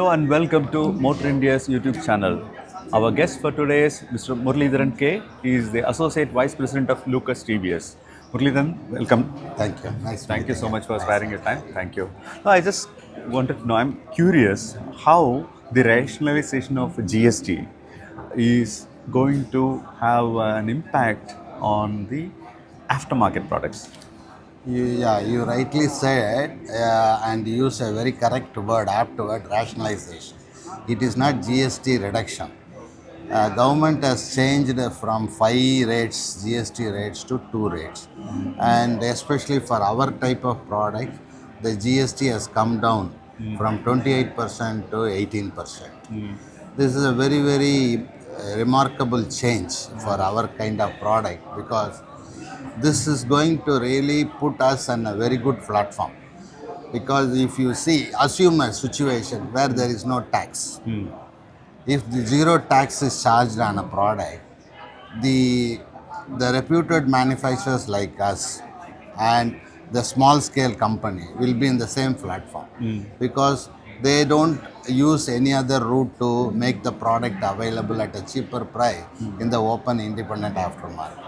Hello and welcome to Motorindia's YouTube channel. Our guest for today is Mr. Muralidharan K. He is the Associate Vice President of Lucas TVS. Muralidharan, welcome. Thank you. Nice Thank you meeting so you. much for Nice sparing your meeting time. you. Thank you. Now, I just wanted to know, I'm curious how the rationalization of GST is going to have an impact on the aftermarket products. You rightly said and use a very correct word afterward rationalization. It is not GST reduction. Government has changed from 5 rates GST rates to 2 rates, and especially for our type of product, the GST has come down from 28% to 18%. This is a very remarkable change for our kind of product because this is going to really put us on a very good platform. Because if you see, assume a situation where there is no tax. If the zero tax is charged on a product, the reputed manufacturers like us and the small scale company will be in the same platform because they don't use any other route to make the product available at a cheaper price in the open independent aftermarket.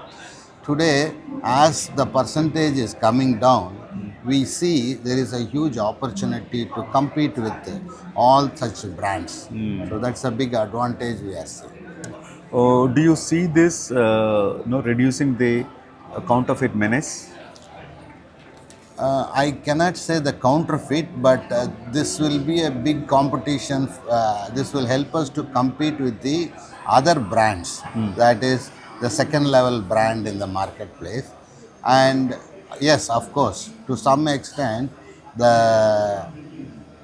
Today, as the percentage is coming down, we see there is a huge opportunity to compete with all such brands. So that's a big advantage we are seeing. Do you see this reducing the counterfeit menace? I cannot say the counterfeit, but this will be a big competition. This will help us to compete with the other brands. That is the second level brand in the marketplace. And yes, of course, to some extent, the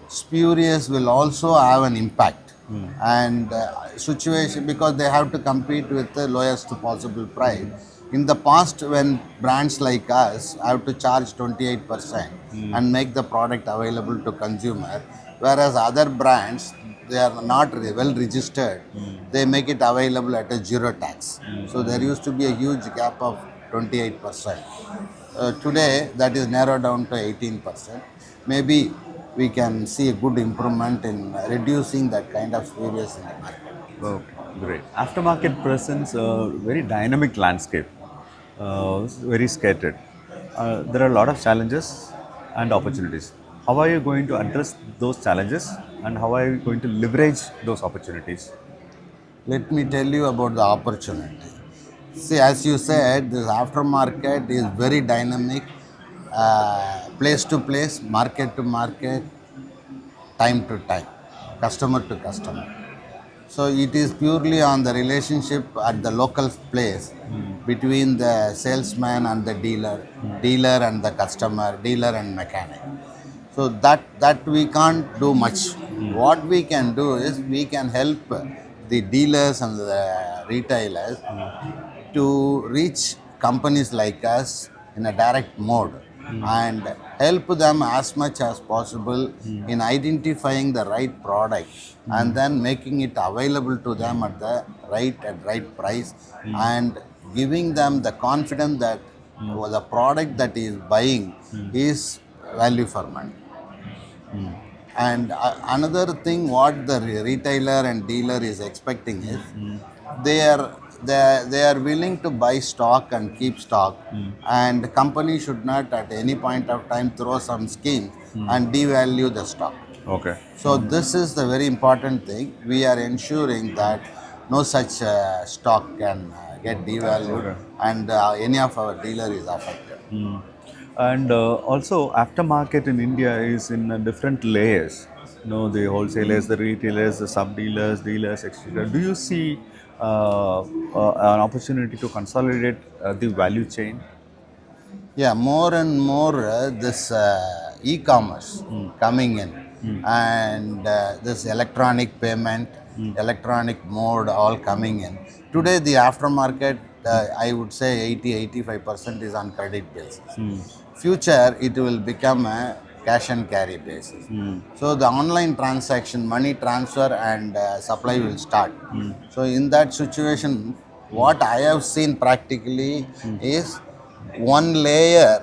spurious will also have an impact and situation because they have to compete with the lowest possible price. In the past, when brands like us have to charge 28% and make the product available to consumer, whereas other brands, they are not well registered, they make it available at a zero tax. So there used to be a huge gap of 28%. Today, that is narrowed down to 18%. Maybe we can see a good improvement in reducing that kind of spurious in the market. Okay, great. Aftermarket presents a very dynamic landscape, very scattered. There are a lot of challenges and opportunities. How are you going to address those challenges and how are you going to leverage those opportunities? Let me tell you about the opportunity. See, as you said, this aftermarket is very dynamic, place to place, market to market, time to time, customer to customer. So it is purely on the relationship at the local place between the salesman and the dealer, dealer and the customer, dealer and mechanic. So that we can't do much. What we can do is we can help the dealers and the retailers to reach companies like us in a direct mode and help them as much as possible in identifying the right product and then making it available to them at the right price and giving them the confidence that the product that he is buying is value for money. And another thing, what the retailer and dealer is expecting is they are they are willing to buy stock and keep stock, and company should not at any point of time throw some scheme and devalue the stock. Okay. So this is the very important thing. We are ensuring that no such stock can get devalued, Okay. and any of our dealer is affected. And also, aftermarket in India is in different layers. You know, the wholesalers, the retailers, the sub dealers, dealers, etc. Do you see an opportunity to consolidate the value chain? Yeah, more and more this e-commerce coming in, and this electronic payment, electronic mode all coming in. Today, the aftermarket, I would say 80-85% is on credit basis. Future, it will become a cash and carry basis. So the online transaction, money transfer and supply will start. So in that situation, what I have seen practically is one layer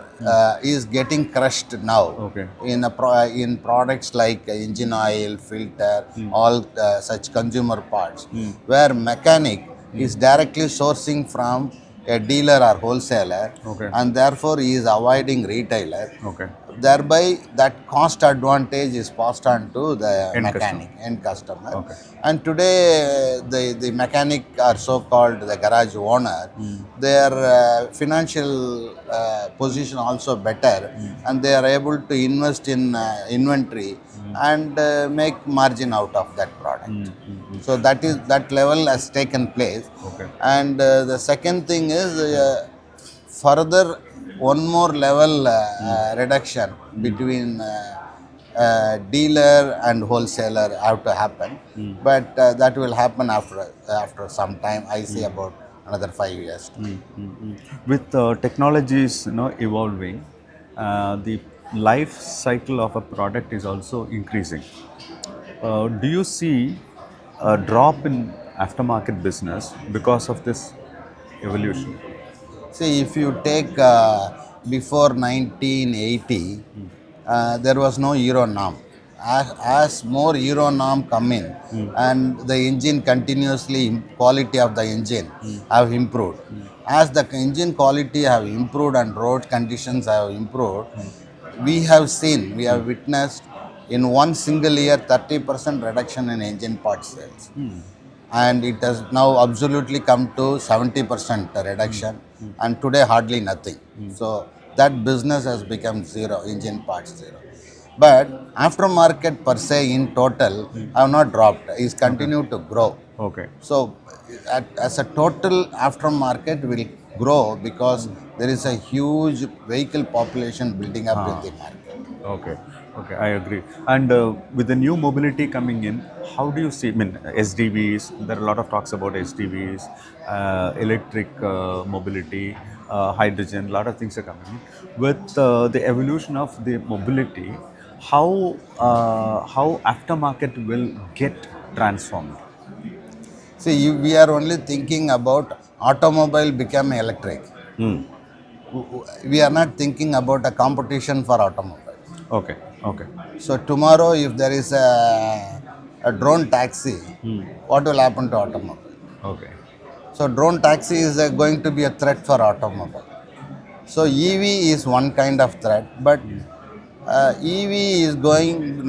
is getting crushed now Okay. in products like engine oil, filter, all such consumer parts, where mechanic is directly sourcing from a dealer or wholesaler, Okay. and therefore he is avoiding retailer. Okay. Thereby, that cost advantage is passed on to the End customer. mechanic, end customer. Okay. And today, the mechanic or so-called the garage owner, their financial position also better, and they are able to invest in inventory and make margin out of that product. So that level has taken place. Okay. And the second thing is further one more level reduction between dealer and wholesaler have to happen, but that will happen after some time. I see about another 5 years. With technologies evolving, the life cycle of a product is also increasing. Do you see a drop in aftermarket business because of this evolution? See, if you take before 1980, there was no Euro norm. As more Euro norm come in, and the engine continuously quality of the engine have improved. As the engine quality have improved and road conditions have improved, we have witnessed in one single year 30% reduction in engine part sales, and it has now absolutely come to 70% reduction, and today hardly nothing. So that business has become zero, engine parts zero. But aftermarket per se in total have not dropped, is Okay. continued to grow. Okay. So as a total, aftermarket will grow because there is a huge vehicle population building up in Ah. the market. Okay, okay, I agree. And with the new mobility coming in, how do you see? I mean, SDVs. There are a lot of talks about SDVs, electric mobility, hydrogen. A lot of things are coming in. With the evolution of the mobility, how aftermarket will get transformed? See, we are only thinking about automobile become electric. We are not thinking about a competition for automobiles. Okay, okay, So tomorrow, if there is a drone taxi, what will happen to automobile? okay. So drone taxi is going to be a threat for automobile. So EV is one kind of threat, but EV is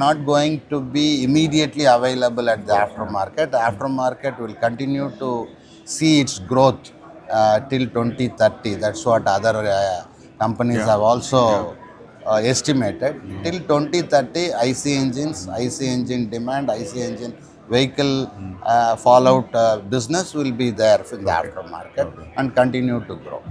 not going to be immediately available at the aftermarket. The aftermarket will continue to see its growth till 2030. That's what other companies Yeah, have yeah. also estimated. Till 2030, IC engines, IC engine demand, IC engine vehicle fallout business will be there in the Okay, aftermarket okay. and continue to grow.